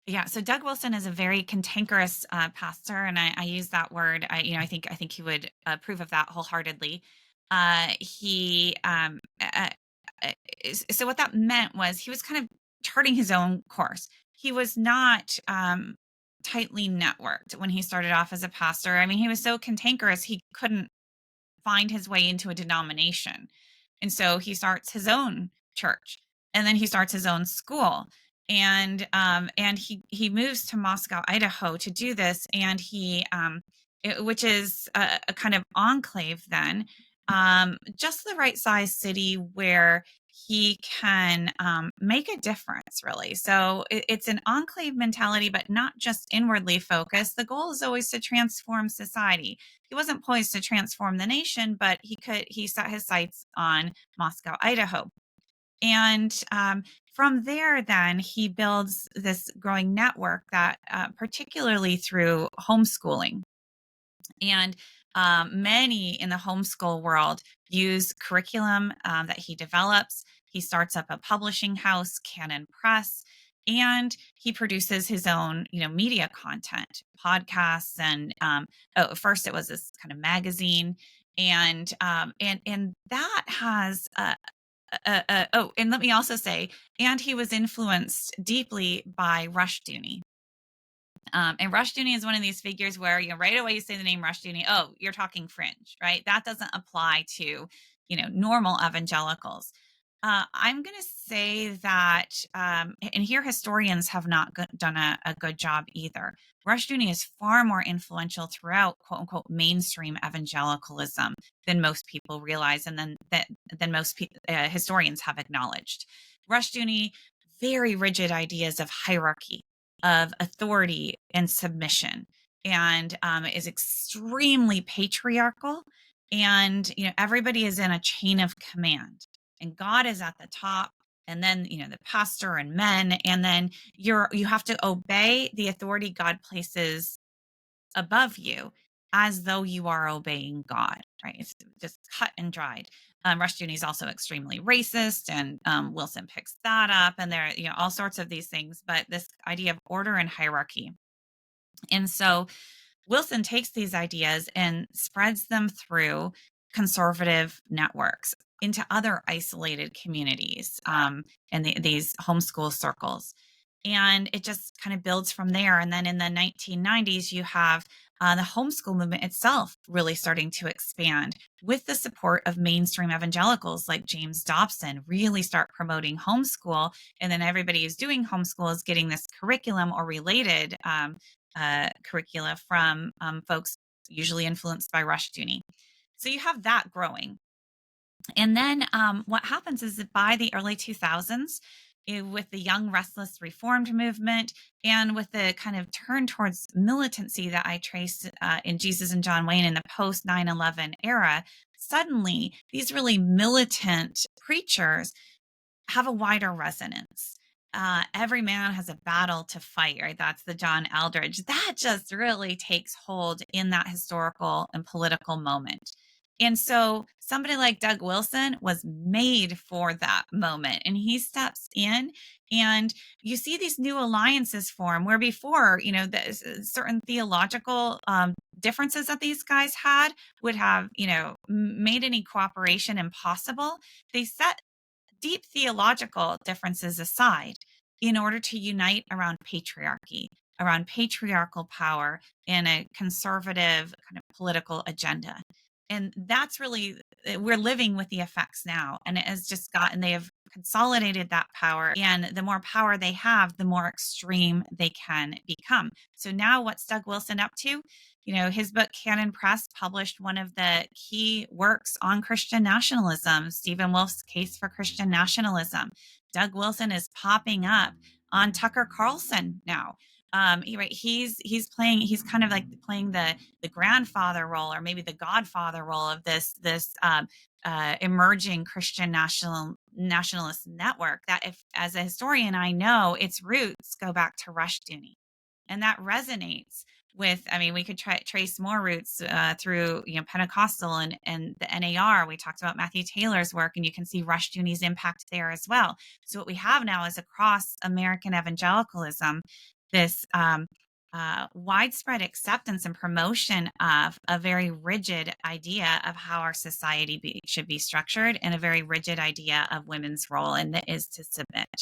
Yeah, so Doug Wilson is a very cantankerous pastor, and I use that word. I think he would approve of that wholeheartedly. He uh, so what that meant was he was kind of charting his own course. He was not tightly networked when he started off as a pastor. I mean, he was so cantankerous he couldn't find his way into a denomination. And so he starts his own church, and then he starts his own school. And he moves to Moscow, Idaho to do this. And which is a kind of enclave then, just the right size city where he can make a difference, really. So it's an enclave mentality, but not just inwardly focused. The goal is always to transform society. He wasn't poised to transform the nation, but he set his sights on Moscow, Idaho. And from there, then he builds this growing network that, particularly through homeschooling, and many in the homeschool world use curriculum that he develops. He starts up a publishing house, Canon Press, and he produces his own, media content, podcasts, and first it was this kind of magazine, and that has oh, and let me also say, and he was influenced deeply by Rushduni. And Rushduni is one of these figures where, right away you say the name Rushduni, oh, you're talking fringe, right? That doesn't apply to, normal evangelicals. I'm going to say that, and here historians have not done a good job either. Rushduni is far more influential throughout "quote unquote" mainstream evangelicalism than most people realize, and than most historians have acknowledged. Rushduni, very rigid ideas of hierarchy, of authority and submission, and is extremely patriarchal. And everybody is in a chain of command, and God is at the top, and then the pastor and men, and then you have to obey the authority God places above you, as though you are obeying God, right? It's just cut and dried. Rushdoony is also extremely racist, and Wilson picks that up, and there are all sorts of these things. But this idea of order and hierarchy, and so Wilson takes these ideas and spreads them through conservative networks into other isolated communities, and these homeschool circles. And it just kind of builds from there. And then in the 1990s, you have the homeschool movement itself really starting to expand with the support of mainstream evangelicals like James Dobson, really start promoting homeschool. And then everybody who's doing homeschool is getting this curriculum or related curricula from folks usually influenced by Rushdoony. So you have that growing. And then what happens is that by the early 2000s, with the young, restless reformed movement, and with the kind of turn towards militancy that I traced in Jesus and John Wayne in the post 9/11 era, suddenly these really militant preachers have a wider resonance. Every man has a battle to fight, right? That's the John Eldridge. That just really takes hold in that historical and political moment. And so somebody like Doug Wilson was made for that moment. And he steps in, and you see these new alliances form where before, the certain theological differences that these guys had would have, made any cooperation impossible. They set deep theological differences aside in order to unite around patriarchy, around patriarchal power, and a conservative kind of political agenda. And that's really, we're living with the effects now. And it has just gotten, they have consolidated that power. And the more power they have, the more extreme they can become. So now what's Doug Wilson up to? His book, Canon Press, published one of the key works on Christian nationalism, Stephen Wolfe's Case for Christian Nationalism. Doug Wilson is popping up on Tucker Carlson now. He's kind of like playing the grandfather role, or maybe the godfather role of this emerging Christian nationalist network that, if as a historian I know, its roots go back to Rushdoony, and that resonates with, I mean, we could trace more roots through Pentecostal and the NAR. We talked about Matthew Taylor's work, and you can see Rushdoony's impact there as well. So what we have now is across American evangelicalism, this widespread acceptance and promotion of a very rigid idea of how our society should be structured, and a very rigid idea of women's role, and that is to submit.